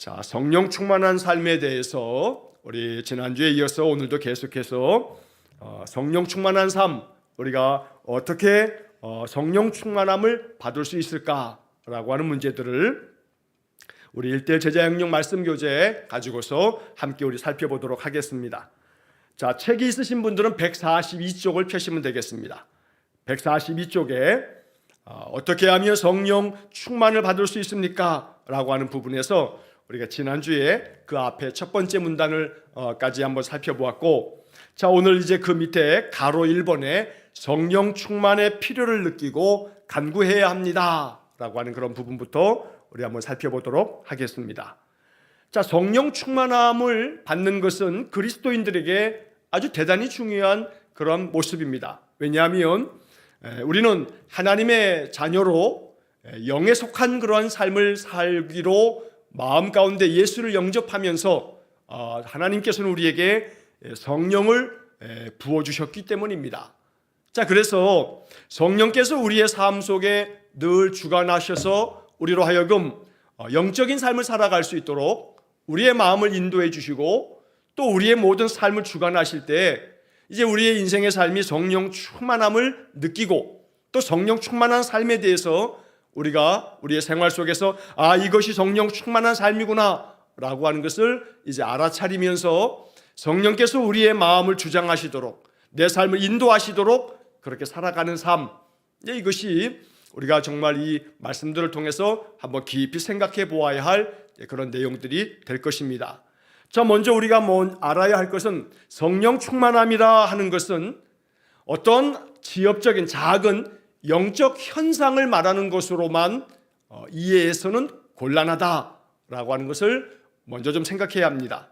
자, 성령 충만한 삶에 대해서 우리 지난주에 이어서 오늘도 계속해서 성령 충만한 삶, 우리가 어떻게 성령 충만함을 받을 수 있을까라고 하는 문제들을 우리 1대1 제자양육 말씀 교재 가지고서 함께 우리 살펴보도록 하겠습니다. 자, 책이 있으신 분들은 142쪽을 펴시면 되겠습니다. 142쪽에 어떻게 하면 성령 충만을 받을 수 있습니까? 라고 하는 부분에서 우리가 지난주에 그 앞에 첫 번째 문단을 까지 한번 살펴보았고, 자, 오늘 이제 그 밑에 가로 1번에 성령 충만의 필요를 느끼고 간구해야 합니다 라고 하는 그런 부분부터 우리 한번 살펴보도록 하겠습니다. 자, 성령 충만함을 받는 것은 그리스도인들에게 아주 대단히 중요한 그런 모습입니다. 왜냐하면 우리는 하나님의 자녀로 영에 속한 그러한 삶을 살기로 마음 가운데 예수를 영접하면서 하나님께서는 우리에게 성령을 부어주셨기 때문입니다. 자, 그래서 성령께서 우리의 삶 속에 늘 주관하셔서 우리로 하여금 영적인 삶을 살아갈 수 있도록 우리의 마음을 인도해 주시고 또 우리의 모든 삶을 주관하실 때 이제 우리의 인생의 삶이 성령 충만함을 느끼고 또 성령 충만한 삶에 대해서 우리가 우리의 생활 속에서 이것이 성령 충만한 삶이구나 라고 하는 것을 이제 알아차리면서 성령께서 우리의 마음을 주장하시도록 내 삶을 인도하시도록 그렇게 살아가는 삶, 이것이 우리가 정말 이 말씀들을 통해서 한번 깊이 생각해 보아야 할 그런 내용들이 될 것입니다. 자, 먼저 우리가 알아야 할 것은 성령 충만함이라 하는 것은 어떤 지엽적인 작은 영적 현상을 말하는 것으로만 이해해서는 곤란하다라고 하는 것을 먼저 좀 생각해야 합니다.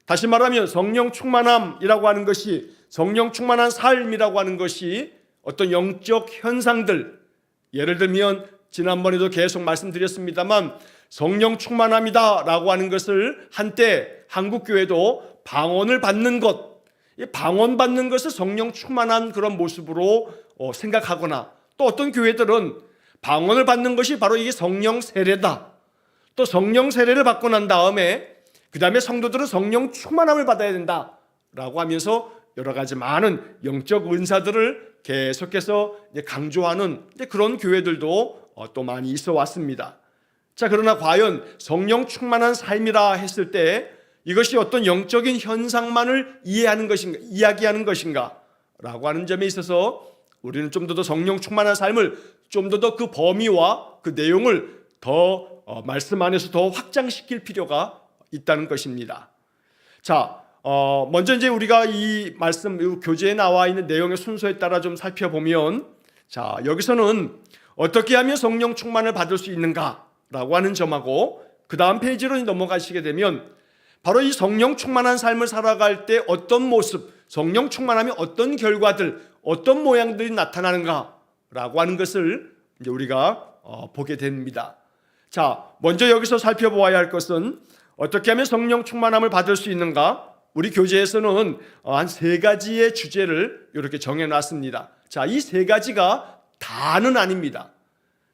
다시 말하면 성령 충만함이라고 하는 것이, 성령 충만한 삶이라고 하는 것이 어떤 영적 현상들, 예를 들면 지난번에도 계속 말씀드렸습니다만 성령 충만함이다라고 하는 것을 한때 한국교회도 방언을 받는 것, 방언 받는 것을 성령 충만한 그런 모습으로 생각하거나, 또 어떤 교회들은 방언을 받는 것이 바로 이게 성령 세례다, 또 성령 세례를 받고 난 다음에 그 다음에 성도들은 성령 충만함을 받아야 된다라고 하면서 여러 가지 많은 영적 은사들을 계속해서 강조하는 그런 교회들도 또 많이 있어 왔습니다. 자, 그러나 과연 성령 충만한 삶이라 했을 때 이것이 어떤 영적인 현상만을 이해하는 것인가, 이야기하는 것인가 라고 하는 점에 있어서 우리는 좀 더 성령 충만한 삶을 좀 더 그 범위와 그 내용을 더 말씀 안에서 더 확장시킬 필요가 있다는 것입니다. 자, 먼저 이제 우리가 이 말씀, 이 교재에 나와 있는 내용의 순서에 따라 좀 살펴보면, 자, 여기서는 어떻게 하면 성령 충만을 받을 수 있는가라고 하는 점하고 그 다음 페이지로 넘어가시게 되면 바로 이 성령 충만한 삶을 살아갈 때 어떤 모습, 성령 충만하면 어떤 결과들, 어떤 모양들이 나타나는가라고 하는 것을 이제 우리가 보게 됩니다. 자, 먼저 여기서 살펴보아야 할 것은 어떻게 하면 성령 충만함을 받을 수 있는가? 우리 교재에서는 한 3가지의 주제를 이렇게 정해놨습니다. 자, 이 3가지가 다는 아닙니다.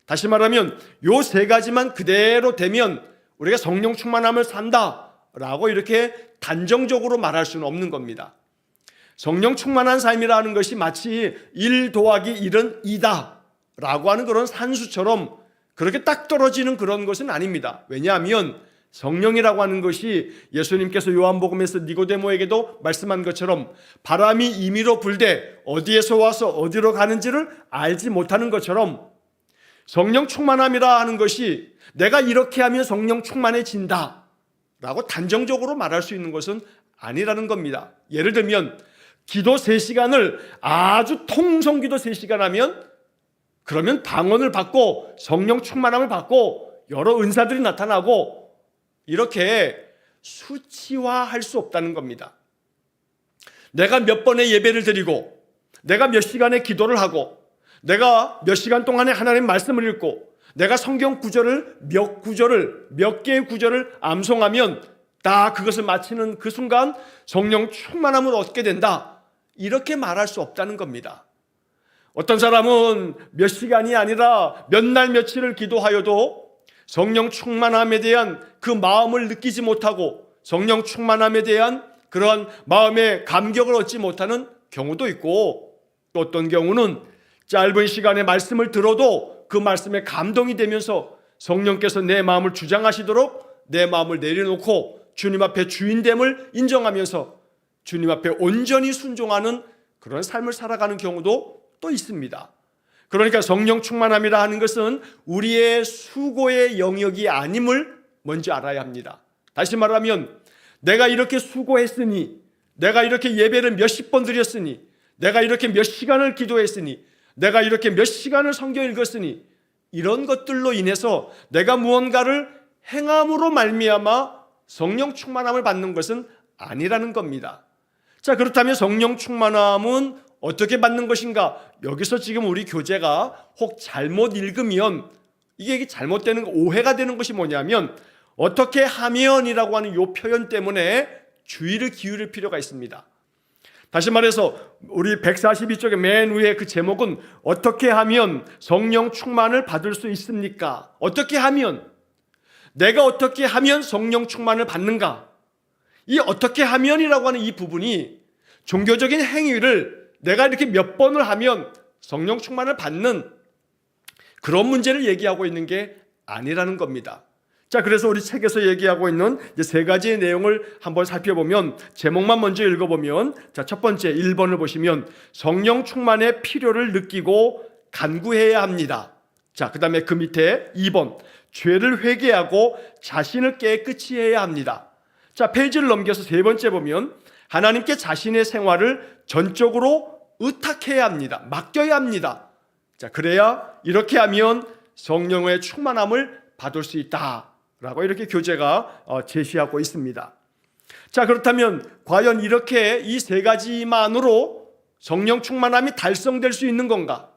다시 말하면 이 3가지만 그대로 되면 우리가 성령 충만함을 산다라고 이렇게 단정적으로 말할 수는 없는 겁니다. 성령 충만한 삶이라는 것이 마치 1 더하기 1은 2다 라고 하는 그런 산수처럼 그렇게 딱 떨어지는 그런 것은 아닙니다. 왜냐하면 성령이라고 하는 것이 예수님께서 요한복음에서 니고데모에게도 말씀한 것처럼 바람이 임의로 불되 어디에서 와서 어디로 가는지를 알지 못하는 것처럼 성령 충만함이라 하는 것이 내가 이렇게 하면 성령 충만해진다 라고 단정적으로 말할 수 있는 것은 아니라는 겁니다. 예를 들면 기도 3시간을 아주 통성기도 3시간 하면 그러면 방언을 받고 성령 충만함을 받고 여러 은사들이 나타나고 이렇게 수치화할 수 없다는 겁니다. 내가 몇 번의 예배를 드리고 내가 몇 시간의 기도를 하고 내가 몇 시간 동안에 하나님 말씀을 읽고 내가 성경 구절을 몇 개의 구절을 암송하면 다 그것을 마치는 그 순간 성령 충만함을 얻게 된다, 이렇게 말할 수 없다는 겁니다. 어떤 사람은 몇 시간이 아니라 몇 날 며칠을 기도하여도 성령 충만함에 대한 그 마음을 느끼지 못하고 성령 충만함에 대한 그런 마음의 감격을 얻지 못하는 경우도 있고, 또 어떤 경우는 짧은 시간에 말씀을 들어도 그 말씀에 감동이 되면서 성령께서 내 마음을 주장하시도록 내 마음을 내려놓고 주님 앞에 주인됨을 인정하면서 주님 앞에 온전히 순종하는 그런 삶을 살아가는 경우도 또 있습니다. 그러니까 성령 충만함이라 하는 것은 우리의 수고의 영역이 아님을 먼저 알아야 합니다. 다시 말하면 내가 이렇게 수고했으니, 내가 이렇게 예배를 몇십 번 드렸으니, 내가 이렇게 몇 시간을 기도했으니, 내가 이렇게 몇 시간을 성경 읽었으니, 이런 것들로 인해서 내가 무언가를 행함으로 말미암아 성령 충만함을 받는 것은 아니라는 겁니다. 자, 그렇다면 성령 충만함은 어떻게 받는 것인가? 여기서 지금 우리 교재가 혹 잘못 읽으면 이게 잘못되는 오해가 되는 것이 뭐냐면, 어떻게 하면이라고 하는 이 표현 때문에 주의를 기울일 필요가 있습니다. 다시 말해서 우리 142쪽의 맨 위에 그 제목은 어떻게 하면 성령 충만을 받을 수 있습니까? 어떻게 하면, 내가 어떻게 하면 성령 충만을 받는가? 이 어떻게 하면이라고 하는 이 부분이 종교적인 행위를 내가 이렇게 몇 번을 하면 성령 충만을 받는 그런 문제를 얘기하고 있는 게 아니라는 겁니다. 자, 그래서 우리 책에서 얘기하고 있는 이제 세 가지의 내용을 한번 살펴보면, 제목만 먼저 읽어보면, 자, 첫 번째 1번을 보시면 성령 충만의 필요를 느끼고 간구해야 합니다. 자, 그 다음에 그 밑에 2번 죄를 회개하고 자신을 깨끗이 해야 합니다. 자, 페이지를 넘겨서 세 번째 보면 하나님께 자신의 생활을 전적으로 의탁해야 합니다. 맡겨야 합니다. 자, 그래야 이렇게 하면 성령의 충만함을 받을 수 있다라고 이렇게 교재가 제시하고 있습니다. 자, 그렇다면 과연 이렇게 이 세 가지만으로 성령 충만함이 달성될 수 있는 건가?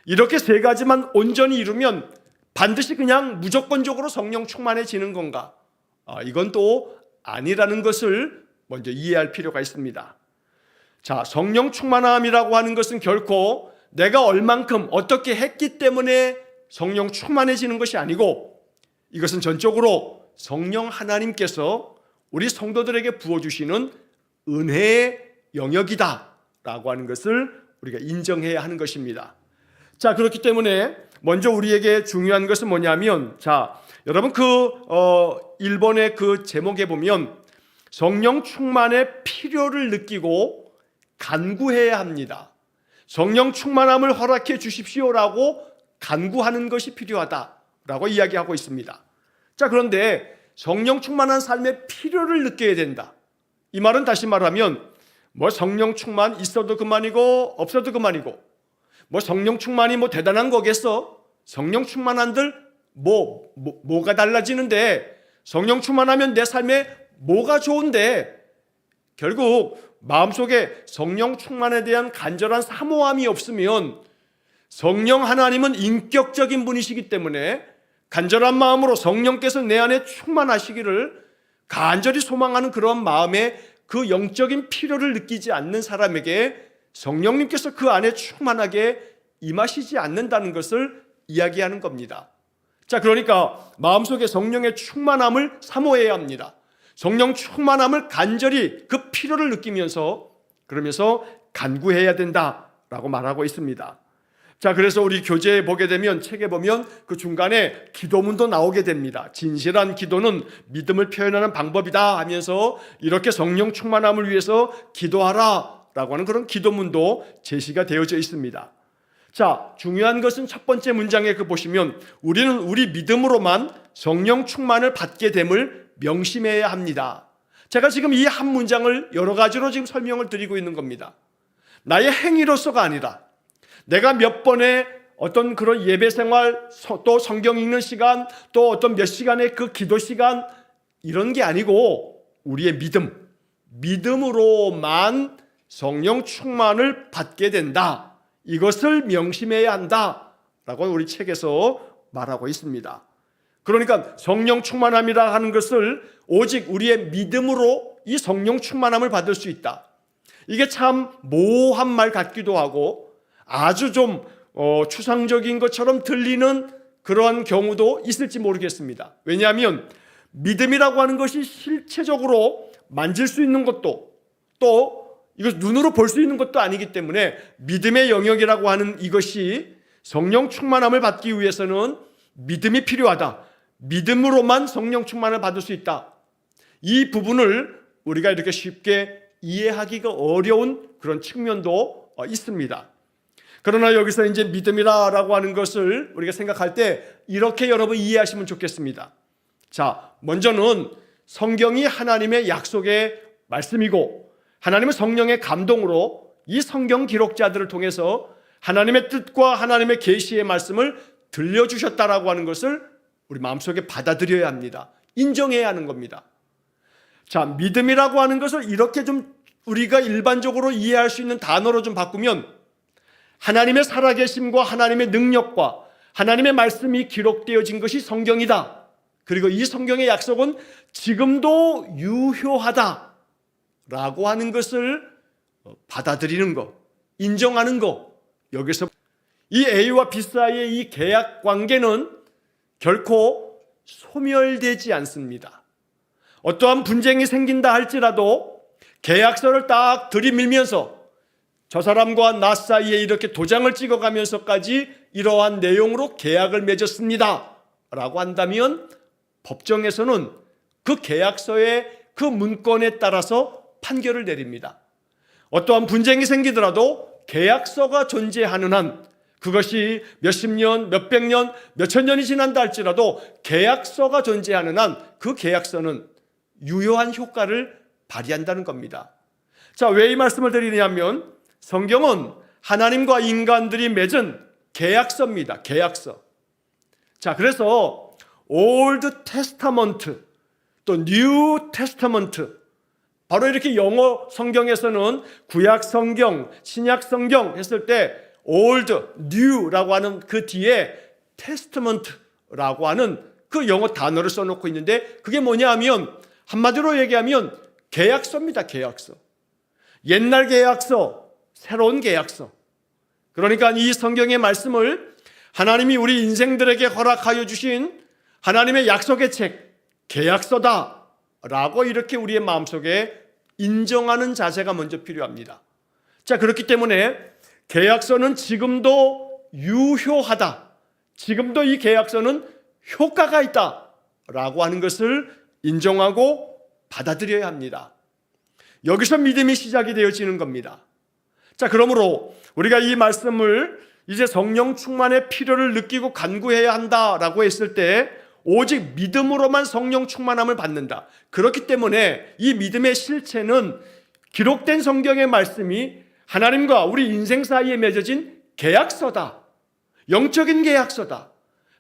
이렇게 세 가지만 온전히 이루면 반드시 그냥 무조건적으로 성령 충만해지는 건가? 이건 또 아니라는 것을 먼저 이해할 필요가 있습니다. 자, 성령 충만함이라고 하는 것은 결코 내가 얼만큼 어떻게 했기 때문에 성령 충만해지는 것이 아니고, 이것은 전적으로 성령 하나님께서 우리 성도들에게 부어주시는 은혜의 영역이다라고 하는 것을 우리가 인정해야 하는 것입니다. 자, 그렇기 때문에 먼저 우리에게 중요한 것은 뭐냐면, 자, 여러분 1번의 그 제목에 보면 성령 충만의 필요를 느끼고 간구해야 합니다. 성령 충만함을 허락해 주십시오라고 간구하는 것이 필요하다라고 이야기하고 있습니다. 자, 그런데 성령 충만한 삶의 필요를 느껴야 된다. 이 말은 다시 말하면 뭐 성령 충만 있어도 그만이고 없어도 그만이고, 뭐 성령 충만이 뭐 대단한 거겠어? 성령 충만한들 뭐가 달라지는데, 성령 충만하면 내 삶에 뭐가 좋은데, 결국 마음속에 성령 충만에 대한 간절한 사모함이 없으면, 성령 하나님은 인격적인 분이시기 때문에 간절한 마음으로 성령께서 내 안에 충만하시기를 간절히 소망하는 그런 마음에 그 영적인 필요를 느끼지 않는 사람에게 성령님께서 그 안에 충만하게 임하시지 않는다는 것을 이야기하는 겁니다. 자, 그러니까 마음속에 성령의 충만함을 사모해야 합니다. 성령 충만함을 간절히 그 필요를 느끼면서, 그러면서 간구해야 된다라고 말하고 있습니다. 자, 그래서 우리 교재에 보게 되면, 책에 보면 그 중간에 기도문도 나오게 됩니다. 진실한 기도는 믿음을 표현하는 방법이다 하면서 이렇게 성령 충만함을 위해서 기도하라 라고 하는 그런 기도문도 제시가 되어져 있습니다. 자, 중요한 것은 첫 번째 문장에 보시면 우리는 우리 믿음으로만 성령 충만을 받게 됨을 명심해야 합니다. 제가 지금 이 한 문장을 여러 가지로 지금 설명을 드리고 있는 겁니다. 나의 행위로서가 아니라 내가 몇 번의 어떤 그런 예배 생활, 또 성경 읽는 시간, 또 어떤 몇 시간의 그 기도 시간, 이런 게 아니고 우리의 믿음으로만 성령 충만을 받게 된다. 이것을 명심해야 한다라고 우리 책에서 말하고 있습니다. 그러니까 성령 충만함이라 하는 것을 오직 우리의 믿음으로 이 성령 충만함을 받을 수 있다. 이게 참 모호한 말 같기도 하고 아주 좀 추상적인 것처럼 들리는 그러한 경우도 있을지 모르겠습니다. 왜냐하면 믿음이라고 하는 것이 실체적으로 만질 수 있는 것도 또 이것 눈으로 볼 수 있는 것도 아니기 때문에 믿음의 영역이라고 하는 이것이 성령 충만함을 받기 위해서는 믿음이 필요하다. 믿음으로만 성령 충만을 받을 수 있다. 이 부분을 우리가 이렇게 쉽게 이해하기가 어려운 그런 측면도 있습니다. 그러나 여기서 이제 믿음이라고 하는 것을 우리가 생각할 때 이렇게 여러분 이해하시면 좋겠습니다. 자, 먼저는 성경이 하나님의 약속의 말씀이고 하나님의 성령의 감동으로 이 성경 기록자들을 통해서 하나님의 뜻과 하나님의 계시의 말씀을 들려주셨다라고 하는 것을 우리 마음속에 받아들여야 합니다. 인정해야 하는 겁니다. 자, 믿음이라고 하는 것을 이렇게 좀 우리가 일반적으로 이해할 수 있는 단어로 좀 바꾸면 하나님의 살아계심과 하나님의 능력과 하나님의 말씀이 기록되어진 것이 성경이다. 그리고 이 성경의 약속은 지금도 유효하다 라고 하는 것을 받아들이는 것, 인정하는 것. 여기서 이 A와 B 사이의 이 계약 관계는 결코 소멸되지 않습니다. 어떠한 분쟁이 생긴다 할지라도 계약서를 딱 들이밀면서 저 사람과 나 사이에 이렇게 도장을 찍어가면서까지 이러한 내용으로 계약을 맺었습니다 라고 한다면 법정에서는 그 계약서의 그 문건에 따라서 판결을 내립니다. 어떠한 분쟁이 생기더라도 계약서가 존재하는 한, 그것이 몇십 년, 몇백 년, 몇천 년이 지난다 할지라도 계약서가 존재하는 한 그 계약서는 유효한 효과를 발휘한다는 겁니다. 자, 왜 이 말씀을 드리냐면 성경은 하나님과 인간들이 맺은 계약서입니다. 계약서. 자, 그래서 Old Testament 또 New Testament, 바로 이렇게 영어 성경에서는 구약 성경, 신약 성경 했을 때 Old, New라고 하는 그 뒤에 Testament라고 하는 그 영어 단어를 써놓고 있는데 그게 뭐냐 하면 한마디로 얘기하면 계약서입니다. 계약서. 옛날 계약서, 새로운 계약서. 그러니까 이 성경의 말씀을 하나님이 우리 인생들에게 허락하여 주신 하나님의 약속의 책, 계약서다 라고 이렇게 우리의 마음속에 인정하는 자세가 먼저 필요합니다. 자, 그렇기 때문에 계약서는 지금도 유효하다, 지금도 이 계약서는 효과가 있다 라고 하는 것을 인정하고 받아들여야 합니다. 여기서 믿음이 시작이 되어지는 겁니다. 자, 그러므로 우리가 이 말씀을 이제 성령 충만의 필요를 느끼고 간구해야 한다라고 했을 때 오직 믿음으로만 성령 충만함을 받는다. 그렇기 때문에 이 믿음의 실체는 기록된 성경의 말씀이 하나님과 우리 인생 사이에 맺어진 계약서다. 영적인 계약서다.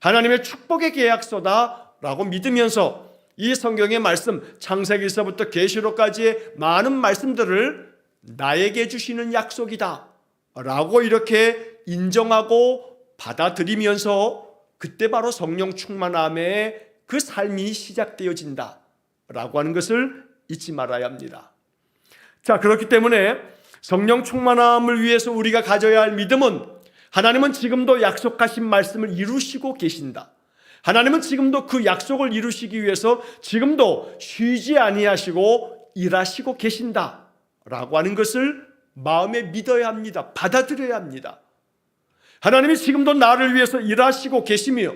하나님의 축복의 계약서다라고 믿으면서 이 성경의 말씀, 창세기서부터 계시록까지의 많은 말씀들을 나에게 주시는 약속이다 라고 이렇게 인정하고 받아들이면서 그때 바로 성령 충만함의 그 삶이 시작되어진다 라고 하는 것을 잊지 말아야 합니다. 자, 그렇기 때문에 성령 충만함을 위해서 우리가 가져야 할 믿음은 하나님은 지금도 약속하신 말씀을 이루시고 계신다. 하나님은 지금도 그 약속을 이루시기 위해서 지금도 쉬지 아니하시고 일하시고 계신다 라고 하는 것을 마음에 믿어야 합니다. 받아들여야 합니다. 하나님이 지금도 나를 위해서 일하시고 계시며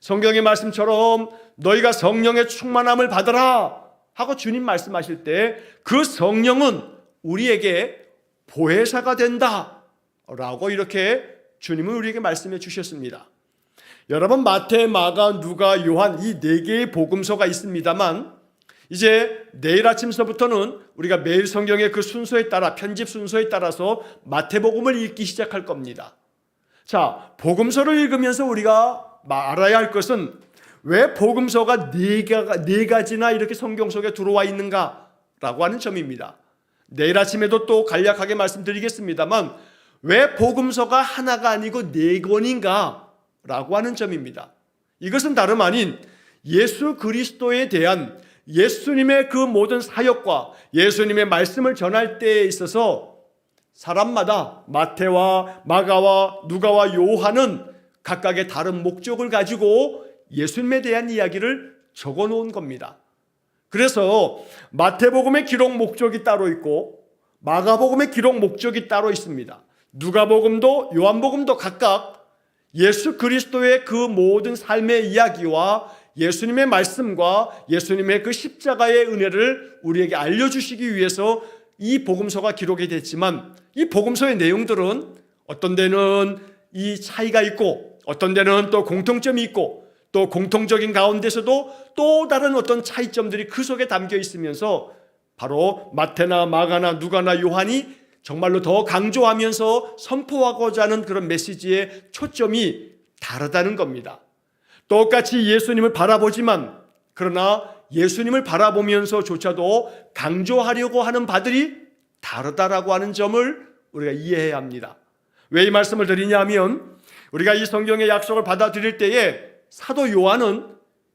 성경의 말씀처럼 너희가 성령의 충만함을 받으라 하고 주님 말씀하실 때 그 성령은 우리에게 보혜사가 된다 라고 이렇게 주님은 우리에게 말씀해 주셨습니다. 여러분, 마태, 마가, 누가, 요한 이 네 개의 복음서가 있습니다만 이제 내일 아침서부터는 우리가 매일 성경의 그 순서에 따라, 편집 순서에 따라서 마태복음을 읽기 시작할 겁니다. 자, 복음서를 읽으면서 우리가 알아야 할 것은 왜 복음서가 네 가지나 이렇게 성경 속에 들어와 있는가라고 하는 점입니다. 내일 아침에도 또 간략하게 말씀드리겠습니다만 왜 복음서가 하나가 아니고 네 권인가 라고 하는 점입니다. 이것은 다름 아닌 예수 그리스도에 대한 예수님의 그 모든 사역과 예수님의 말씀을 전할 때에 있어서 사람마다 마태와 마가와 누가와 요한은 각각의 다른 목적을 가지고 예수님에 대한 이야기를 적어 놓은 겁니다. 그래서 마태복음의 기록 목적이 따로 있고 마가복음의 기록 목적이 따로 있습니다. 누가복음도 요한복음도 각각 예수 그리스도의 그 모든 삶의 이야기와 예수님의 말씀과 예수님의 그 십자가의 은혜를 우리에게 알려주시기 위해서 이 복음서가 기록이 됐지만, 이 복음서의 내용들은 어떤 데는 이 차이가 있고 어떤 데는 또 공통점이 있고 또 공통적인 가운데서도 또 다른 어떤 차이점들이 그 속에 담겨 있으면서 바로 마태나 마가나 누가나 요한이 정말로 더 강조하면서 선포하고자 하는 그런 메시지의 초점이 다르다는 겁니다. 똑같이 예수님을 바라보지만 그러나 예수님을 바라보면서조차도 강조하려고 하는 바들이 다르다라고 하는 점을 우리가 이해해야 합니다. 왜 이 말씀을 드리냐면, 우리가 이 성경의 약속을 받아들일 때에 사도 요한은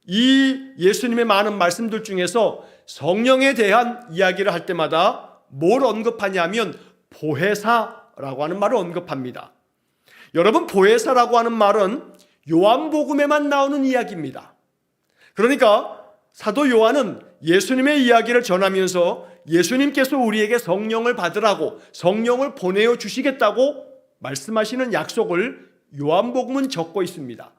이 예수님의 많은 말씀들 중에서 성령에 대한 이야기를 할 때마다 뭘 언급하냐면 보혜사라고 하는 말을 언급합니다. 여러분, 보혜사라고 하는 말은 요한복음에만 나오는 이야기입니다. 그러니까 사도 요한은 예수님의 이야기를 전하면서 예수님께서 우리에게 성령을 받으라고, 성령을 보내어 주시겠다고 말씀하시는 약속을 요한복음은 적고 있습니다.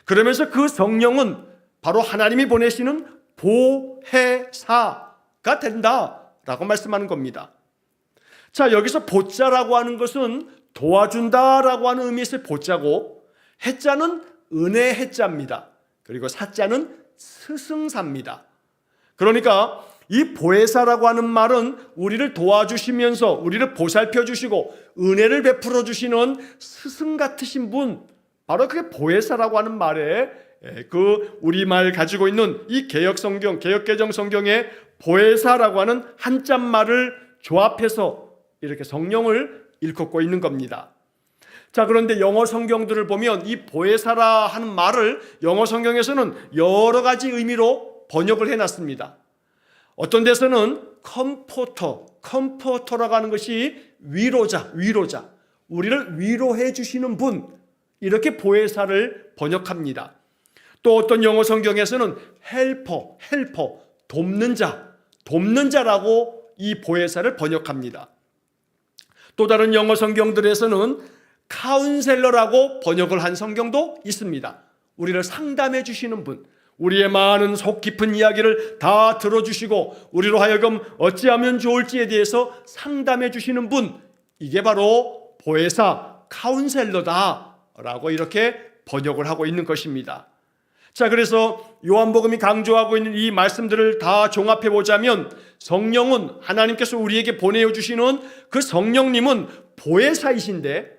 그러면서 그 성령은 바로 하나님이 보내시는 보혜사가 된다라고 말씀하는 겁니다. 자, 여기서 보자라고 하는 것은 도와준다라고 하는 의미에서 보자고, 해자는 은혜 해자입니다. 그리고 사자는 스승사입니다. 그러니까 이 보혜사라고 하는 말은 우리를 도와주시면서 우리를 보살펴 주시고 은혜를 베풀어 주시는 스승 같으신 분, 바로 그게 보혜사라고 하는 말에 그 우리말 가지고 있는 이 개역성경, 개역개정 성경에 보혜사라고 하는 한자말을 조합해서 이렇게 성령을 일컫고 있는 겁니다. 자, 그런데 영어 성경들을 보면 이 보혜사라 하는 말을 영어 성경에서는 여러 가지 의미로 번역을 해놨습니다. 어떤 데서는 컴포터라고 하는 것이 위로자, 우리를 위로해 주시는 분, 이렇게 보혜사를 번역합니다. 또 어떤 영어 성경에서는 헬퍼, 돕는 자라고 이 보혜사를 번역합니다. 또 다른 영어 성경들에서는 카운셀러라고 번역을 한 성경도 있습니다. 우리를 상담해 주시는 분, 우리의 많은 속 깊은 이야기를 다 들어주시고 우리로 하여금 어찌하면 좋을지에 대해서 상담해 주시는 분, 이게 바로 보혜사, 카운셀러다라고 이렇게 번역을 하고 있는 것입니다. 자, 그래서 요한복음이 강조하고 있는 이 말씀들을 다 종합해 보자면, 성령은 하나님께서 우리에게 보내어 주시는 그 성령님은 보혜사이신데,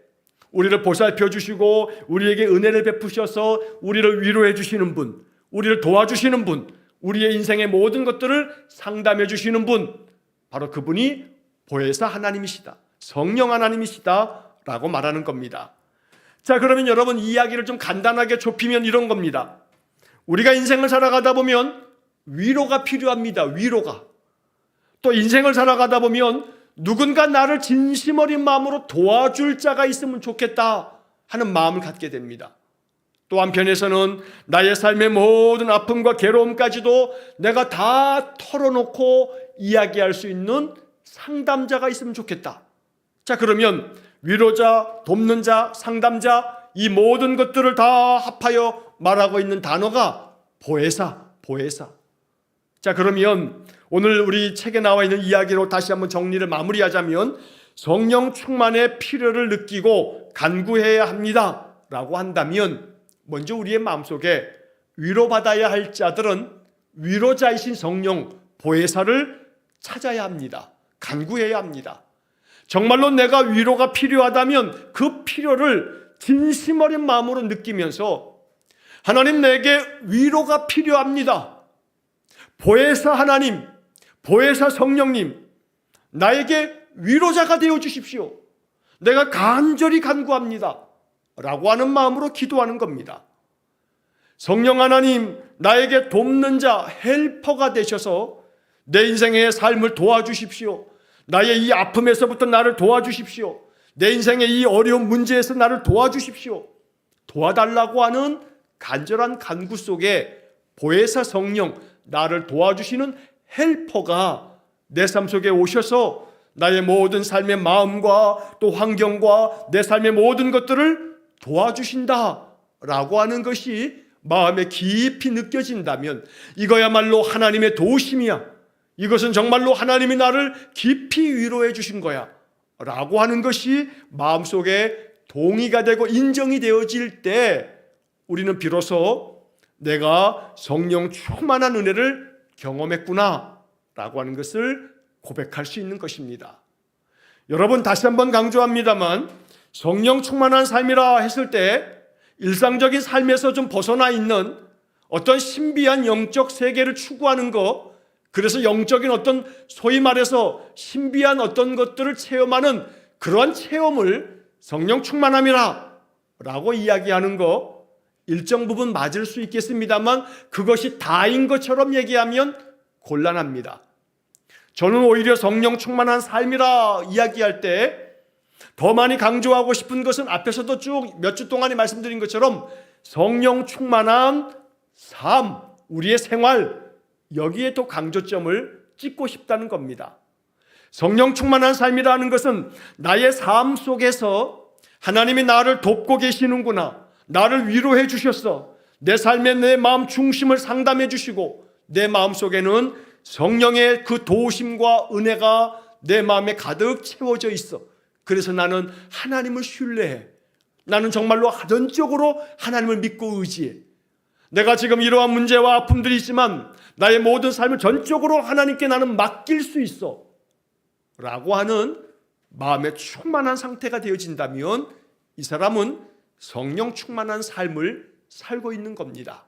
우리를 보살펴 주시고 우리에게 은혜를 베푸셔서 우리를 위로해 주시는 분, 우리를 도와주시는 분, 우리의 인생의 모든 것들을 상담해 주시는 분, 바로 그분이 보혜사 하나님이시다, 성령 하나님이시다 라고 말하는 겁니다. 자, 그러면 여러분, 이 이야기를 좀 간단하게 좁히면 이런 겁니다. 우리가 인생을 살아가다 보면 위로가 필요합니다. 위로가. 또 인생을 살아가다 보면 누군가 나를 진심 어린 마음으로 도와줄 자가 있으면 좋겠다 하는 마음을 갖게 됩니다. 또 한편에서는 나의 삶의 모든 아픔과 괴로움까지도 내가 다 털어놓고 이야기할 수 있는 상담자가 있으면 좋겠다. 자, 그러면 위로자, 돕는 자, 상담자, 이 모든 것들을 다 합하여 말하고 있는 단어가 보혜사. 자, 그러면 오늘 우리 책에 나와 있는 이야기로 다시 한번 정리를 마무리하자면, 성령 충만의 필요를 느끼고 간구해야 합니다 라고 한다면, 먼저 우리의 마음속에 위로받아야 할 자들은 위로자이신 성령, 보혜사를 찾아야 합니다. 간구해야 합니다. 정말로 내가 위로가 필요하다면 그 필요를 진심 어린 마음으로 느끼면서, 하나님, 내게 위로가 필요합니다. 보혜사 하나님, 보혜사 성령님, 나에게 위로자가 되어 주십시오. 내가 간절히 간구합니다 라고 하는 마음으로 기도하는 겁니다. 성령 하나님, 나에게 돕는 자, 헬퍼가 되셔서 내 인생의 삶을 도와주십시오. 나의 이 아픔에서부터 나를 도와주십시오. 내 인생의 이 어려운 문제에서 나를 도와주십시오 도와달라고 하는 간절한 간구 속에 보혜사 성령, 나를 도와주시는 헬퍼가 내 삶 속에 오셔서 나의 모든 삶의 마음과 또 환경과 내 삶의 모든 것들을 도와주신다라고 하는 것이 마음에 깊이 느껴진다면 이거야말로 하나님의 도우심이야. 이것은 정말로 하나님이 나를 깊이 위로해 주신 거야 라고 하는 것이 마음속에 동의가 되고 인정이 되어질 때 우리는 비로소 내가 성령 충만한 은혜를 경험했구나 라고 하는 것을 고백할 수 있는 것입니다. 여러분, 다시 한번 강조합니다만 성령 충만한 삶이라 했을 때 일상적인 삶에서 좀 벗어나 있는 어떤 신비한 영적 세계를 추구하는 것, 그래서 영적인 어떤 소위 말해서 신비한 어떤 것들을 체험하는 그러한 체험을 성령 충만함이라 라고 이야기하는 거 일정 부분 맞을 수 있겠습니다만 그것이 다인 것처럼 얘기하면 곤란합니다. 저는 오히려 성령 충만한 삶이라 이야기할 때 더 많이 강조하고 싶은 것은 앞에서도 쭉 몇 주 동안에 말씀드린 것처럼 성령 충만한 삶, 우리의 생활, 여기에 더 강조점을 찍고 싶다는 겁니다. 성령 충만한 삶이라는 것은 나의 삶 속에서 하나님이 나를 돕고 계시는구나, 나를 위로해 주셨어, 내 삶의 내 마음 중심을 상담해 주시고 내 마음 속에는 성령의 그 도우심과 은혜가 내 마음에 가득 채워져 있어. 그래서 나는 하나님을 신뢰해. 나는 정말로 전적으로 하나님을 믿고 의지해. 내가 지금 이러한 문제와 아픔들이 있지만 나의 모든 삶을 전적으로 하나님께 나는 맡길 수 있어 라고 하는 마음의 충만한 상태가 되어진다면 이 사람은 성령 충만한 삶을 살고 있는 겁니다.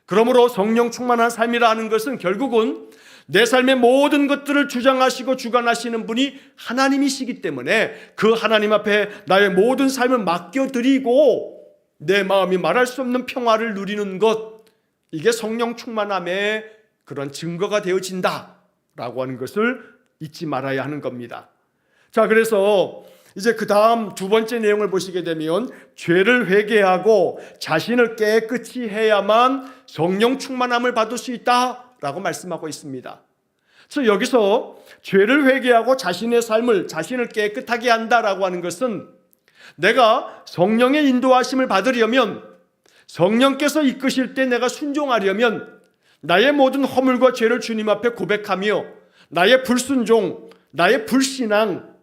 그러므로 성령 충만한 삶이라 하는 것은 결국은 내 삶의 모든 것들을 주장하시고 주관하시는 분이 하나님이시기 때문에 그 하나님 앞에 나의 모든 삶을 맡겨드리고 내 마음이 말할 수 없는 평화를 누리는 것, 이게 성령 충만함의 그런 증거가 되어진다라고 하는 것을 잊지 말아야 하는 겁니다. 자, 그래서 이제 그 다음 두 번째 내용을 보시게 되면 죄를 회개하고 자신을 깨끗이 해야만 성령 충만함을 받을 수 있다라고 말씀하고 있습니다. 그래서 여기서 죄를 회개하고 자신의 삶을, 자신을 깨끗하게 한다라고 하는 것은 내가 성령의 인도하심을 받으려면, 성령께서 이끄실 때 내가 순종하려면 나의 모든 허물과 죄를 주님 앞에 고백하며 나의 불순종, 나의 불신앙,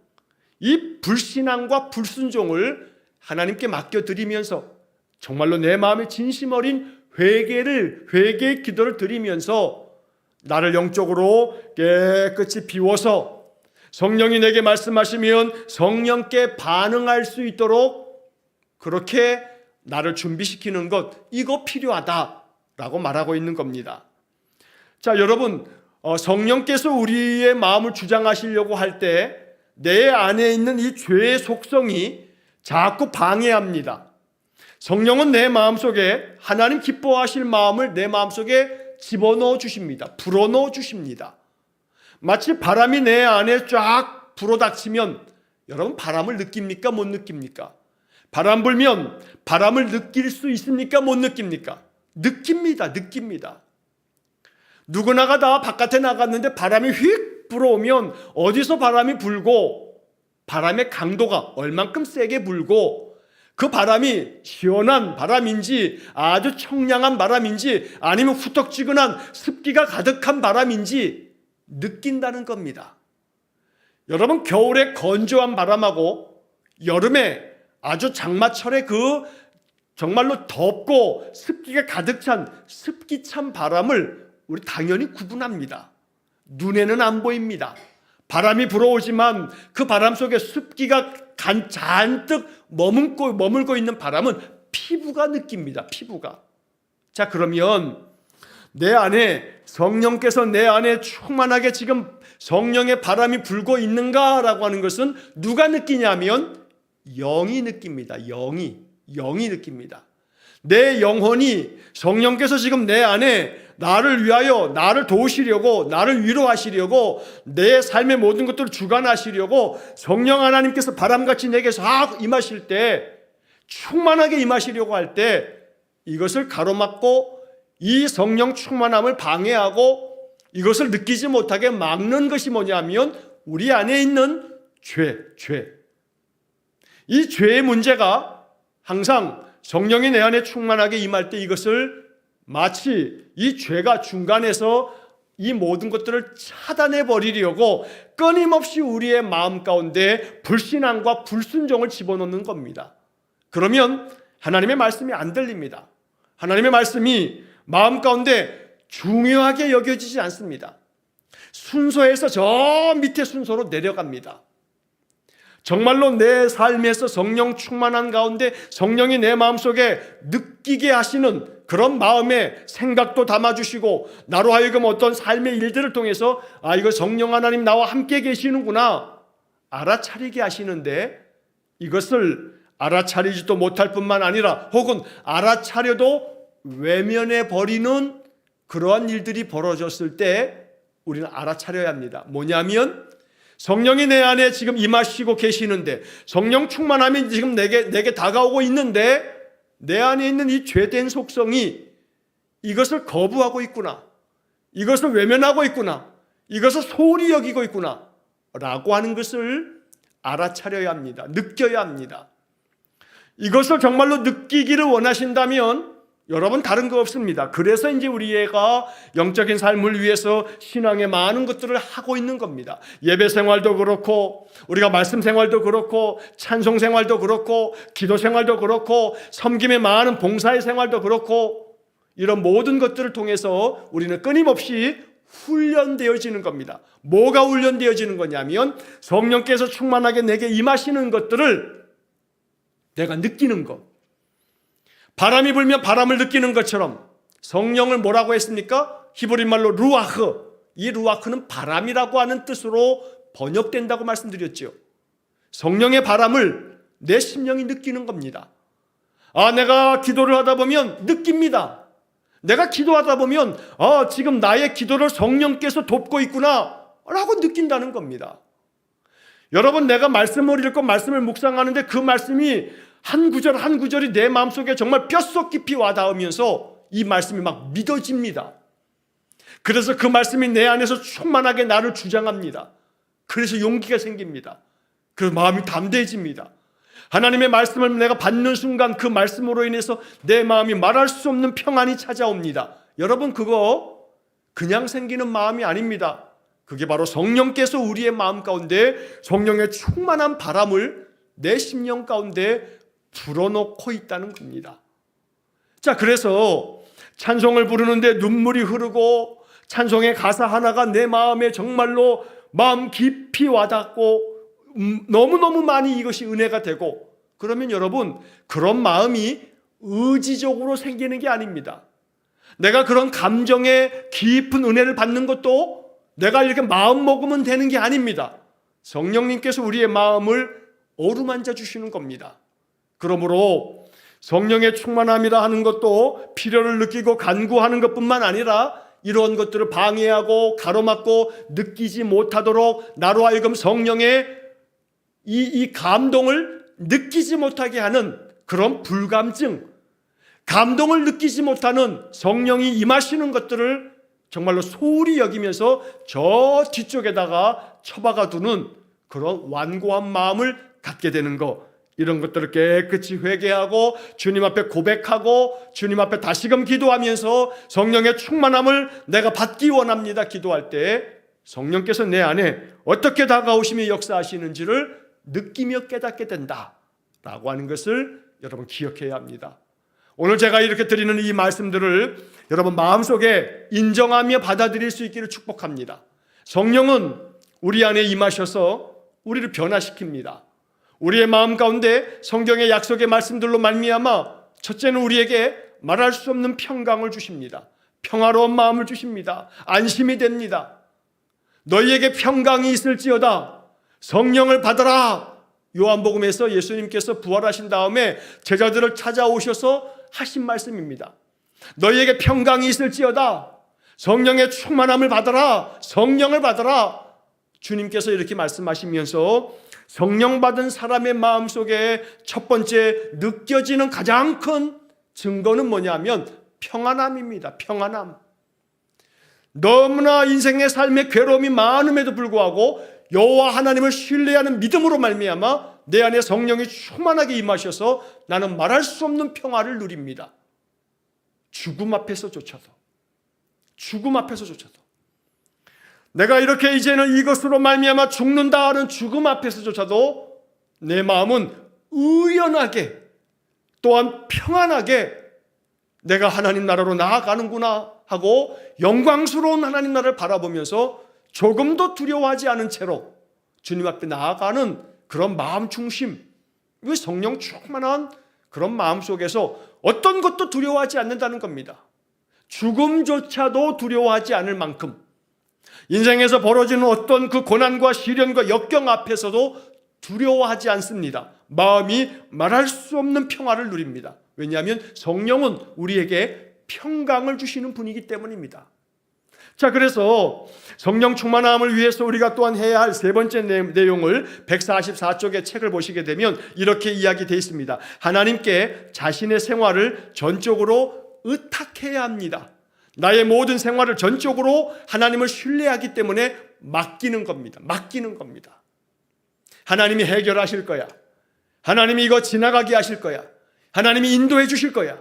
이 불신앙과 불순종을 하나님께 맡겨드리면서 정말로 내 마음에 진심 어린 회개의 기도를 드리면서 나를 영적으로 깨끗이 비워서 성령이 내게 말씀하시면 성령께 반응할 수 있도록 그렇게 나를 준비시키는 것, 이거 필요하다라고 말하고 있는 겁니다. 자, 여러분, 성령께서 우리의 마음을 주장하시려고 할 때 내 안에 있는 이 죄의 속성이 자꾸 방해합니다. 성령은 내 마음속에 하나님 기뻐하실 마음을 내 마음속에 집어넣어 주십니다. 불어넣어 주십니다. 마치 바람이 내 안에 쫙 불어닥치면 여러분 바람을 느낍니까? 못 느낍니까? 바람 불면 바람을 느낄 수 있습니까? 못 느낍니까? 느낍니다. 누구나가 다 바깥에 나갔는데 바람이 휙 불어오면 어디서 바람이 불고 바람의 강도가 얼만큼 세게 불고 그 바람이 시원한 바람인지 아주 청량한 바람인지 아니면 후텁지근한 습기가 가득한 바람인지 느낀다는 겁니다. 여러분, 겨울에 건조한 바람하고 여름에 아주 장마철에 그 정말로 덥고 습기가 가득 찬 습기 찬 바람을 우리 당연히 구분합니다. 눈에는 안 보입니다. 바람이 불어오지만 그 바람 속에 습기가 잔뜩 머물고 있는 바람은 피부가 느낍니다. 피부가. 자, 그러면 내 안에 성령께서 내 안에 충만하게 지금 성령의 바람이 불고 있는가라고 하는 것은 누가 느끼냐면 영이 느낍니다. 영이 느낍니다. 내 영혼이 성령께서 지금 내 안에 나를 위하여, 나를 도우시려고, 나를 위로하시려고, 내 삶의 모든 것들을 주관하시려고 성령 하나님께서 바람같이 내게 싹 임하실 때 충만하게 임하시려고 할 때 이것을 가로막고 이 성령 충만함을 방해하고 이것을 느끼지 못하게 막는 것이 뭐냐면 우리 안에 있는 죄. 이 죄의 문제가 항상 성령이 내 안에 충만하게 임할 때 이것을 마치 이 죄가 중간에서 이 모든 것들을 차단해 버리려고 끊임없이 우리의 마음 가운데 불신앙과 불순종을 집어넣는 겁니다. 그러면 하나님의 말씀이 안 들립니다. 하나님의 말씀이 마음 가운데 중요하게 여겨지지 않습니다. 순서에서 저 밑에 순서로 내려갑니다. 정말로 내 삶에서 성령 충만한 가운데 성령이 내 마음속에 느끼게 하시는 그런 마음의 생각도 담아주시고 나로 하여금 어떤 삶의 일들을 통해서 이거 성령 하나님 나와 함께 계시는구나 알아차리게 하시는데 이것을 알아차리지도 못할 뿐만 아니라 혹은 알아차려도 외면해 버리는 그러한 일들이 벌어졌을 때 우리는 알아차려야 합니다. 뭐냐면 성령이 내 안에 지금 임하시고 계시는데 성령 충만함이 지금 내게 다가오고 있는데 내 안에 있는 이 죄된 속성이 이것을 거부하고 있구나, 이것을 외면하고 있구나, 이것을 소홀히 여기고 있구나 라고 하는 것을 알아차려야 합니다. 느껴야 합니다. 이것을 정말로 느끼기를 원하신다면 여러분 다른 거 없습니다. 그래서 이제 우리가 영적인 삶을 위해서 신앙의 많은 것들을 하고 있는 겁니다. 예배 생활도 그렇고 우리가 말씀 생활도 그렇고 찬송 생활도 그렇고 기도 생활도 그렇고 섬김의 많은 봉사의 생활도 그렇고 이런 모든 것들을 통해서 우리는 끊임없이 훈련되어지는 겁니다. 뭐가 훈련되어지는 거냐면 성령께서 충만하게 내게 임하시는 것들을 내가 느끼는 것. 바람이 불면 바람을 느끼는 것처럼 성령을 뭐라고 했습니까? 히브리 말로 루아흐. 이 루아흐는 바람이라고 하는 뜻으로 번역된다고 말씀드렸죠. 성령의 바람을 내 심령이 느끼는 겁니다. 내가 기도를 하다 보면 느낍니다. 내가 기도하다 보면 지금 나의 기도를 성령께서 돕고 있구나 라고 느낀다는 겁니다. 여러분, 내가 말씀을 읽고 말씀을 묵상하는데 그 말씀이 한 구절 한 구절이 내 마음속에 정말 뼛속 깊이 와닿으면서 이 말씀이 막 믿어집니다. 그래서 그 말씀이 내 안에서 충만하게 나를 주장합니다. 그래서 용기가 생깁니다. 그래서 마음이 담대해집니다. 하나님의 말씀을 내가 받는 순간 그 말씀으로 인해서 내 마음이 말할 수 없는 평안이 찾아옵니다. 여러분, 그거 그냥 생기는 마음이 아닙니다. 그게 바로 성령께서 우리의 마음 가운데 성령의 충만한 바람을 내 심령 가운데 불어넣고 있다는 겁니다. 자, 그래서 찬송을 부르는데 눈물이 흐르고 찬송의 가사 하나가 내 마음에 정말로 마음 깊이 와닿고 너무너무 많이 이것이 은혜가 되고 그러면 여러분, 그런 마음이 의지적으로 생기는 게 아닙니다. 내가 그런 감정의 깊은 은혜를 받는 것도 내가 이렇게 마음 먹으면 되는 게 아닙니다. 성령님께서 우리의 마음을 어루만져 주시는 겁니다. 그러므로 성령의 충만함이라 하는 것도 필요를 느끼고 간구하는 것뿐만 아니라 이런 것들을 방해하고 가로막고 느끼지 못하도록 나로 하여금 성령의 이 감동을 느끼지 못하게 하는 그런 불감증, 감동을 느끼지 못하는 성령이 임하시는 것들을 정말로 소홀히 여기면서 저 뒤쪽에다가 처박아 두는 그런 완고한 마음을 갖게 되는 것, 이런 것들을 깨끗이 회개하고 주님 앞에 고백하고 주님 앞에 다시금 기도하면서 성령의 충만함을 내가 받기 원합니다. 기도할 때 성령께서 내 안에 어떻게 다가오시며 역사하시는지를 느끼며 깨닫게 된다라고 하는 것을 여러분 기억해야 합니다. 오늘 제가 이렇게 드리는 이 말씀들을 여러분 마음속에 인정하며 받아들일 수 있기를 축복합니다. 성령은 우리 안에 임하셔서 우리를 변화시킵니다. 우리의 마음 가운데 성경의 약속의 말씀들로 말미암아 첫째는 우리에게 말할 수 없는 평강을 주십니다. 평화로운 마음을 주십니다. 안심이 됩니다. 너희에게 평강이 있을지어다. 성령을 받아라. 요한복음에서 예수님께서 부활하신 다음에 제자들을 찾아오셔서 하신 말씀입니다. 너희에게 평강이 있을지어다. 성령의 충만함을 받아라. 성령을 받아라. 주님께서 이렇게 말씀하시면서 성령 받은 사람의 마음속에 첫 번째 느껴지는 가장 큰 증거는 뭐냐면 평안함입니다. 평안함. 너무나 인생의 삶에 괴로움이 많음에도 불구하고 여호와 하나님을 신뢰하는 믿음으로 말미암아 내 안에 성령이 충만하게 임하셔서 나는 말할 수 없는 평화를 누립니다. 죽음 앞에서조차도 내가 이렇게 이제는 이것으로 말미암아 죽는다 하는 죽음 앞에서조차도 내 마음은 의연하게 또한 평안하게 내가 하나님 나라로 나아가는구나 하고 영광스러운 하나님 나라를 바라보면서 조금도 두려워하지 않은 채로 주님 앞에 나아가는 그런 마음 중심, 성령 충만한 그런 마음 속에서 어떤 것도 두려워하지 않는다는 겁니다. 죽음조차도 두려워하지 않을 만큼 인생에서 벌어지는 어떤 그 고난과 시련과 역경 앞에서도 두려워하지 않습니다. 마음이 말할 수 없는 평화를 누립니다. 왜냐하면 성령은 우리에게 평강을 주시는 분이기 때문입니다. 자, 그래서 성령 충만함을 위해서 우리가 또한 해야 할 세 번째 내용을 144쪽의 책을 보시게 되면 이렇게 이야기되어 있습니다. 하나님께 자신의 생활을 전적으로 의탁해야 합니다. 나의 모든 생활을 전적으로 하나님을 신뢰하기 때문에 맡기는 겁니다. 하나님이 해결하실 거야. 하나님이 이거 지나가게 하실 거야. 하나님이 인도해 주실 거야.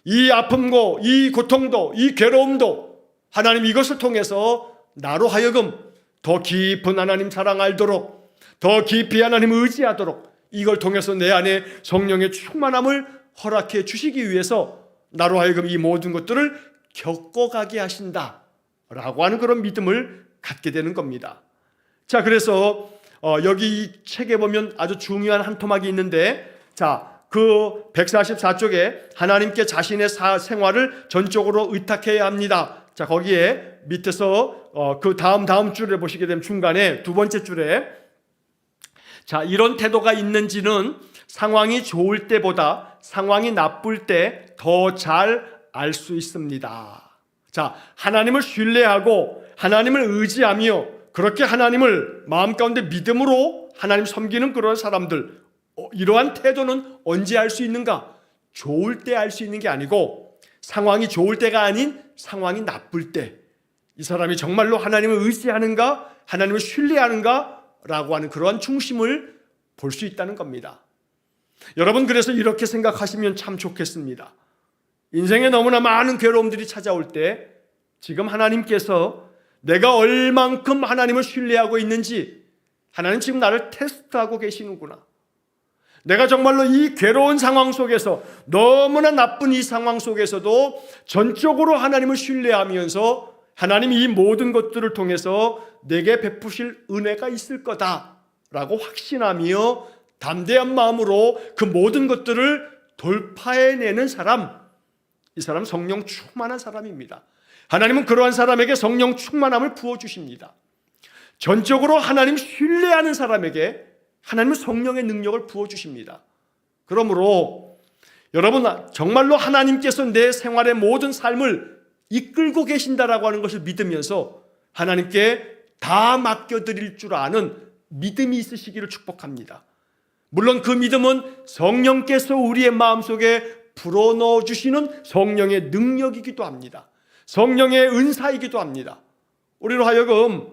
이 아픔도, 이 고통도, 이 괴로움도 하나님 이것을 통해서 나로 하여금 더 깊은 하나님 사랑 알도록, 더 깊이 하나님 의지하도록 이걸 통해서 내 안에 성령의 충만함을 허락해 주시기 위해서 나로 하여금 이 모든 것들을 겪어가게 하신다라고 하는 그런 믿음을 갖게 되는 겁니다. 자, 그래서 여기 이 책에 보면 아주 중요한 한 토막이 있는데, 자, 그 144쪽에 하나님께 자신의 생활을 전적으로 의탁해야 합니다. 자, 거기에 밑에서 그 다음 줄에 보시게 되면 중간에 두 번째 줄에, 자, 이런 태도가 있는지는 상황이 좋을 때보다 상황이 나쁠 때 더 잘 알 수 있습니다. 자, 하나님을 신뢰하고 하나님을 의지하며 그렇게 하나님을 마음 가운데 믿음으로 하나님 섬기는 그런 사람들, 이러한 태도는 언제 알 수 있는가? 좋을 때 알 수 있는 게 아니고 상황이 좋을 때가 아닌 상황이 나쁠 때 이 사람이 정말로 하나님을 의지하는가, 하나님을 신뢰하는가 라고 하는 그러한 중심을 볼 수 있다는 겁니다. 여러분, 그래서 이렇게 생각하시면 참 좋겠습니다. 인생에 너무나 많은 괴로움들이 찾아올 때 지금 하나님께서 내가 얼만큼 하나님을 신뢰하고 있는지 하나님 지금 나를 테스트하고 계시는구나. 내가 정말로 이 괴로운 상황 속에서, 너무나 나쁜 이 상황 속에서도 전적으로 하나님을 신뢰하면서 하나님이 이 모든 것들을 통해서 내게 베푸실 은혜가 있을 거다라고 확신하며 담대한 마음으로 그 모든 것들을 돌파해내는 사람, 이 사람 성령 충만한 사람입니다. 하나님은 그러한 사람에게 성령 충만함을 부어주십니다. 전적으로 하나님 신뢰하는 사람에게 하나님은 성령의 능력을 부어주십니다. 그러므로 여러분, 정말로 하나님께서 내 생활의 모든 삶을 이끌고 계신다라고 하는 것을 믿으면서 하나님께 다 맡겨드릴 줄 아는 믿음이 있으시기를 축복합니다. 물론 그 믿음은 성령께서 우리의 마음속에 불어넣어 주시는 성령의 능력이기도 합니다. 성령의 은사이기도 합니다. 우리로 하여금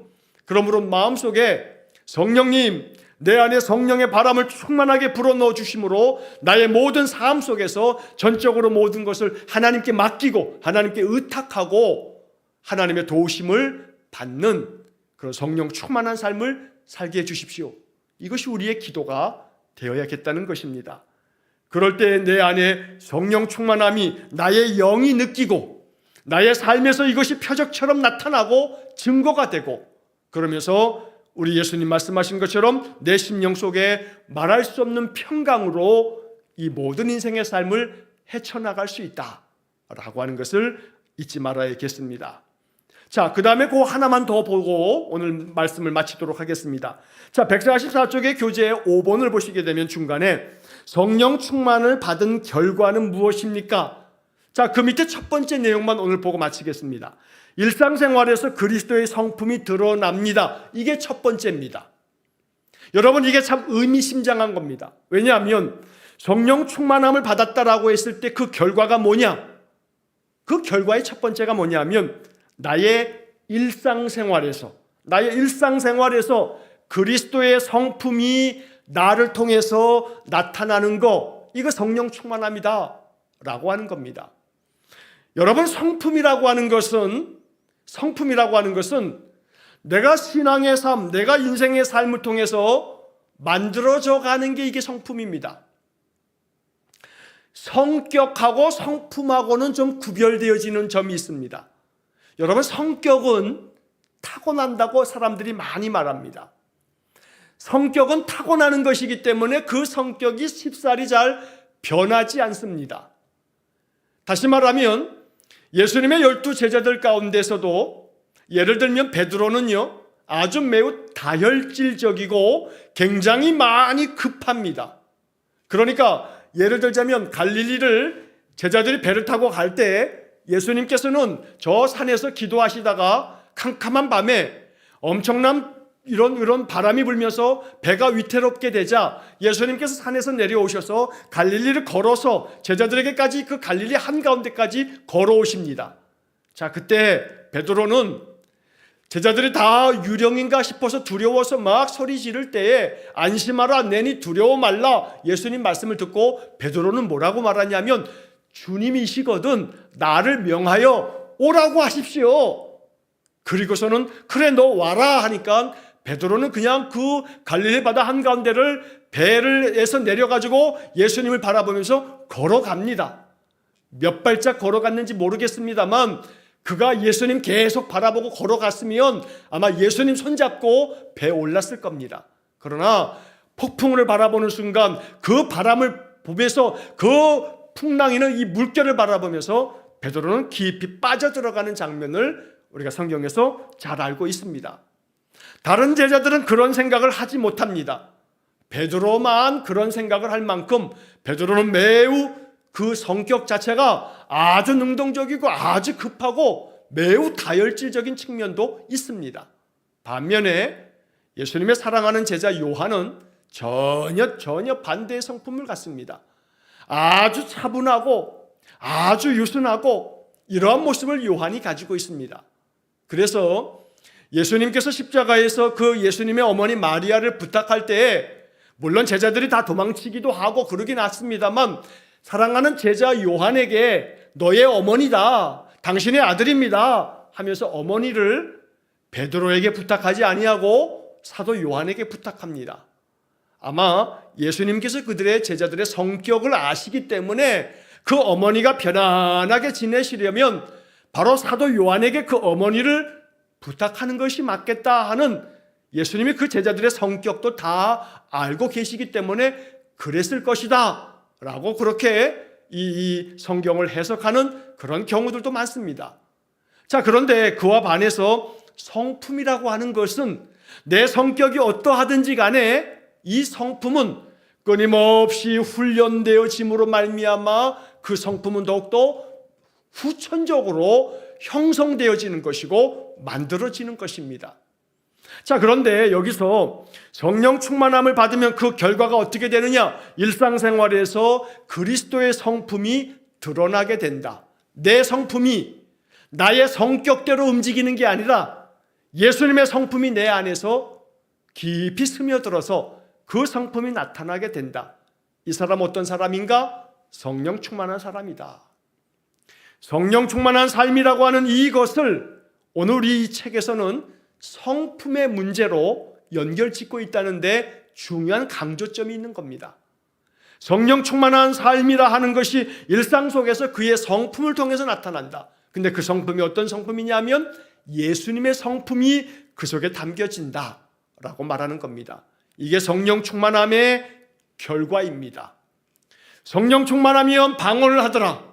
그러므로 마음속에 성령님, 내 안에 성령의 바람을 충만하게 불어넣어 주심으로 나의 모든 삶 속에서 전적으로 모든 것을 하나님께 맡기고 하나님께 의탁하고 하나님의 도우심을 받는 그런 성령 충만한 삶을 살게 해 주십시오. 이것이 우리의 기도가 되어야겠다는 것입니다. 그럴 때 내 안에 성령 충만함이 나의 영이 느끼고 나의 삶에서 이것이 표적처럼 나타나고 증거가 되고, 그러면서 우리 예수님 말씀하신 것처럼 내 심령 속에 말할 수 없는 평강으로 이 모든 인생의 삶을 헤쳐나갈 수 있다라고 하는 것을 잊지 말아야겠습니다. 자, 그 다음에 그 하나만 더 보고 오늘 말씀을 마치도록 하겠습니다. 자, 144쪽의 교재 5번을 보시게 되면 중간에 성령 충만을 받은 결과는 무엇입니까? 자, 그 밑에 첫 번째 내용만 오늘 보고 마치겠습니다. 일상생활에서 그리스도의 성품이 드러납니다. 이게 첫 번째입니다. 여러분, 이게 참 의미심장한 겁니다. 왜냐하면 성령 충만함을 받았다라고 했을 때 그 결과가 뭐냐? 그 결과의 첫 번째가 뭐냐면 나의 일상생활에서 그리스도의 성품이 나를 통해서 나타나는 거, 이거 성령 충만함이다 라고 하는 겁니다. 여러분, 성품이라고 하는 것은 내가 신앙의 삶, 내가 인생의 삶을 통해서 만들어져 가는 게 이게 성품입니다. 성격하고 성품하고는 좀 구별되어지는 점이 있습니다. 여러분, 성격은 타고난다고 사람들이 많이 말합니다. 성격은 타고나는 것이기 때문에 그 성격이 쉽사리 잘 변하지 않습니다. 다시 말하면 예수님의 12 제자들 가운데서도 예를 들면 베드로는요, 아주 매우 다혈질적이고 굉장히 많이 급합니다. 그러니까 예를 들자면 갈릴리를 제자들이 배를 타고 갈 때 예수님께서는 저 산에서 기도하시다가 캄캄한 밤에 엄청난 이런 바람이 불면서 배가 위태롭게 되자 예수님께서 산에서 내려오셔서 갈릴리를 걸어서 제자들에게까지 그 갈릴리 한가운데까지 걸어오십니다. 자, 그때 베드로는 제자들이 다 유령인가 싶어서 두려워서 막 소리 지를 때에 안심하라, 내니 두려워 말라 예수님 말씀을 듣고 베드로는 뭐라고 말하냐면 주님이시거든 나를 명하여 오라고 하십시오. 그리고서는 그래 너 와라 하니까 베드로는 그냥 그 갈릴리 바다 한가운데를 배에서 내려가지고 예수님을 바라보면서 걸어갑니다. 몇 발짝 걸어갔는지 모르겠습니다만 그가 예수님 계속 바라보고 걸어갔으면 아마 예수님 손잡고 배에 올랐을 겁니다. 그러나 폭풍을 바라보는 순간 그 바람을 보면서 그 풍랑이는 이 물결을 바라보면서 베드로는 깊이 빠져들어가는 장면을 우리가 성경에서 잘 알고 있습니다. 다른 제자들은 그런 생각을 하지 못합니다. 베드로만 그런 생각을 할 만큼 베드로는 매우 그 성격 자체가 아주 능동적이고 아주 급하고 매우 다혈질적인 측면도 있습니다. 반면에 예수님의 사랑하는 제자 요한은 전혀 반대의 성품을 갖습니다. 아주 차분하고 아주 유순하고 이러한 모습을 요한이 가지고 있습니다. 그래서 예수님께서 십자가에서 그 예수님의 어머니 마리아를 부탁할 때에 물론 제자들이 다 도망치기도 하고 그러긴 했습니다만 사랑하는 제자 요한에게 너의 어머니다, 당신의 아들입니다 하면서 어머니를 베드로에게 부탁하지 아니하고 사도 요한에게 부탁합니다. 아마 예수님께서 그들의 제자들의 성격을 아시기 때문에 그 어머니가 편안하게 지내시려면 바로 사도 요한에게 그 어머니를 부탁하는 것이 맞겠다 하는 예수님이 그 제자들의 성격도 다 알고 계시기 때문에 그랬을 것이다 라고 그렇게 이 성경을 해석하는 그런 경우들도 많습니다. 자, 그런데 그와 반해서 성품이라고 하는 것은 내 성격이 어떠하든지 간에 이 성품은 끊임없이 훈련되어짐으로 말미암아 그 성품은 더욱더 후천적으로 형성되어지는 것이고 만들어지는 것입니다. 자, 그런데 여기서 성령 충만함을 받으면 그 결과가 어떻게 되느냐? 일상생활에서 그리스도의 성품이 드러나게 된다. 내 성품이 나의 성격대로 움직이는 게 아니라 예수님의 성품이 내 안에서 깊이 스며들어서 그 성품이 나타나게 된다. 이 사람 어떤 사람인가? 성령 충만한 사람이다. 성령 충만한 삶이라고 하는 이것을 오늘 이 책에서는 성품의 문제로 연결짓고 있다는데 중요한 강조점이 있는 겁니다. 성령 충만한 삶이라 하는 것이 일상 속에서 그의 성품을 통해서 나타난다. 근데 그 성품이 어떤 성품이냐면 예수님의 성품이 그 속에 담겨진다 라고 말하는 겁니다. 이게 성령 충만함의 결과입니다. 성령 충만하면 방언을 하더라,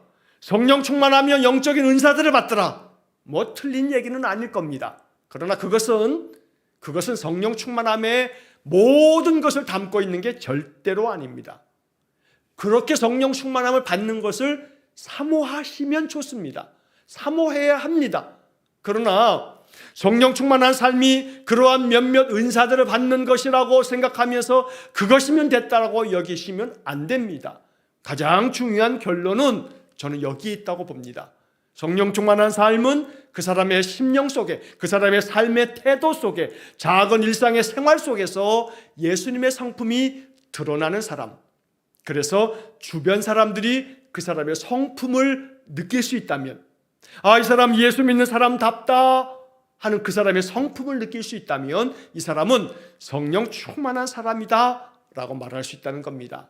성령 충만하면 영적인 은사들을 받더라, 뭐 틀린 얘기는 아닐 겁니다. 그러나 그것은 성령 충만함의 모든 것을 담고 있는 게 절대로 아닙니다. 그렇게 성령 충만함을 받는 것을 사모하시면 좋습니다. 사모해야 합니다. 그러나 성령 충만한 삶이 그러한 몇몇 은사들을 받는 것이라고 생각하면서 그것이면 됐다라고 여기시면 안 됩니다. 가장 중요한 결론은 저는 여기에 있다고 봅니다. 성령 충만한 삶은 그 사람의 심령 속에, 그 사람의 삶의 태도 속에, 작은 일상의 생활 속에서 예수님의 성품이 드러나는 사람. 그래서 주변 사람들이 그 사람의 성품을 느낄 수 있다면, 이 사람 예수 믿는 사람답다 하는 그 사람의 성품을 느낄 수 있다면 이 사람은 성령 충만한 사람이다 라고 말할 수 있다는 겁니다.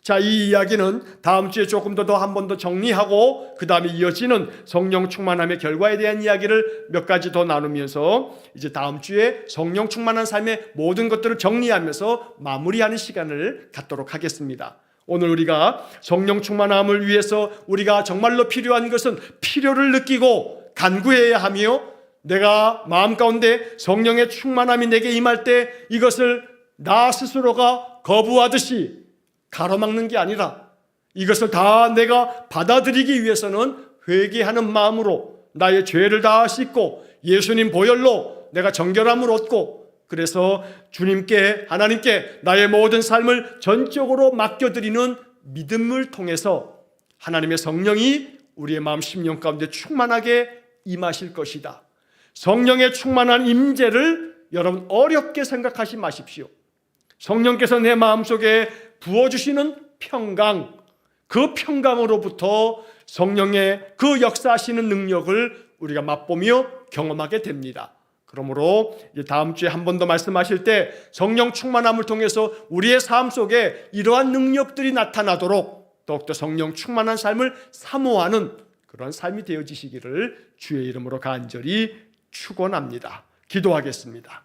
자, 이 이야기는 다음 주에 조금 더 한 번 더 정리하고 그 다음에 이어지는 성령 충만함의 결과에 대한 이야기를 몇 가지 더 나누면서 이제 다음 주에 성령 충만한 삶의 모든 것들을 정리하면서 마무리하는 시간을 갖도록 하겠습니다. 오늘 우리가 성령 충만함을 위해서 우리가 정말로 필요한 것은 필요를 느끼고 간구해야 하며, 내가 마음 가운데 성령의 충만함이 내게 임할 때 이것을 나 스스로가 거부하듯이 가로막는 게 아니라 이것을 다 내가 받아들이기 위해서는 회개하는 마음으로 나의 죄를 다 씻고 예수님 보혈로 내가 정결함을 얻고, 그래서 주님께, 하나님께 나의 모든 삶을 전적으로 맡겨드리는 믿음을 통해서 하나님의 성령이 우리의 마음 심령 가운데 충만하게 임하실 것이다. 성령의 충만한 임재를 여러분 어렵게 생각하지 마십시오. 성령께서 내 마음속에 부어주시는 평강, 그 평강으로부터 성령의 그 역사하시는 능력을 우리가 맛보며 경험하게 됩니다. 그러므로 이제 다음 주에 한 번 더 말씀하실 때 성령 충만함을 통해서 우리의 삶 속에 이러한 능력들이 나타나도록 더욱더 성령 충만한 삶을 사모하는 그런 삶이 되어지시기를 주의 이름으로 간절히 축원합니다. 기도하겠습니다.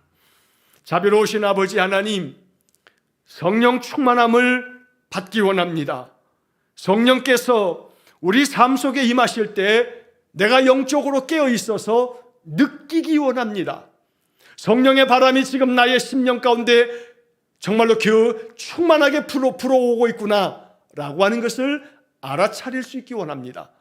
자비로우신 아버지 하나님, 성령 충만함을 받기 원합니다. 성령께서 우리 삶 속에 임하실 때 내가 영적으로 깨어 있어서 느끼기 원합니다. 성령의 바람이 지금 나의 심령 가운데 정말로 충만하게 불어오고 있구나 라고 하는 것을 알아차릴 수 있기 원합니다.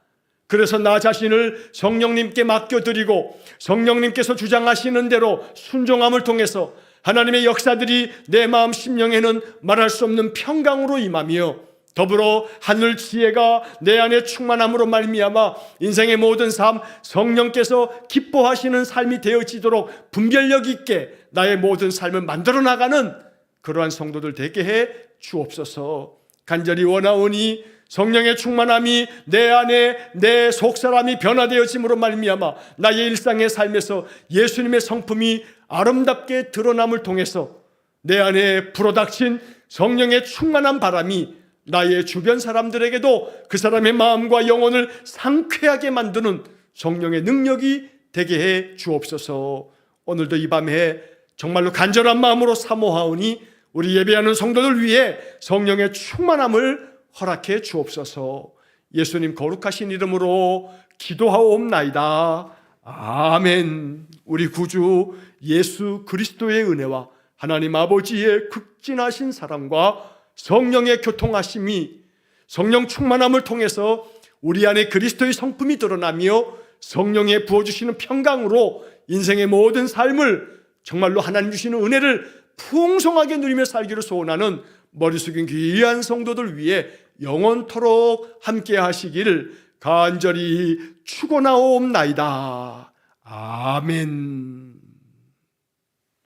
그래서 나 자신을 성령님께 맡겨드리고 성령님께서 주장하시는 대로 순종함을 통해서 하나님의 역사들이 내 마음 심령에는 말할 수 없는 평강으로 임하며, 더불어 하늘 지혜가 내 안에 충만함으로 말미암아 인생의 모든 삶 성령께서 기뻐하시는 삶이 되어지도록 분별력 있게 나의 모든 삶을 만들어 나가는 그러한 성도들 되게 해 주옵소서. 간절히 원하오니 성령의 충만함이 내 안에 내 속사람이 변화되어짐으로 말미암아 나의 일상의 삶에서 예수님의 성품이 아름답게 드러남을 통해서 내 안에 불어닥친 성령의 충만한 바람이 나의 주변 사람들에게도 그 사람의 마음과 영혼을 상쾌하게 만드는 성령의 능력이 되게 해 주옵소서. 오늘도 이 밤에 정말로 간절한 마음으로 사모하오니 우리 예배하는 성도들 위해 성령의 충만함을 허락해 주옵소서. 예수님 거룩하신 이름으로 기도하옵나이다. 아멘. 우리 구주 예수 그리스도의 은혜와 하나님 아버지의 극진하신 사랑과 성령의 교통하심이 성령 충만함을 통해서 우리 안에 그리스도의 성품이 드러나며 성령의 부어주시는 평강으로 인생의 모든 삶을 정말로 하나님 주시는 은혜를 풍성하게 누리며 살기를 소원하는 머리 숙인 귀한 성도들 위해 영원토록 함께 하시기를 간절히 축원하옵나이다. 아멘.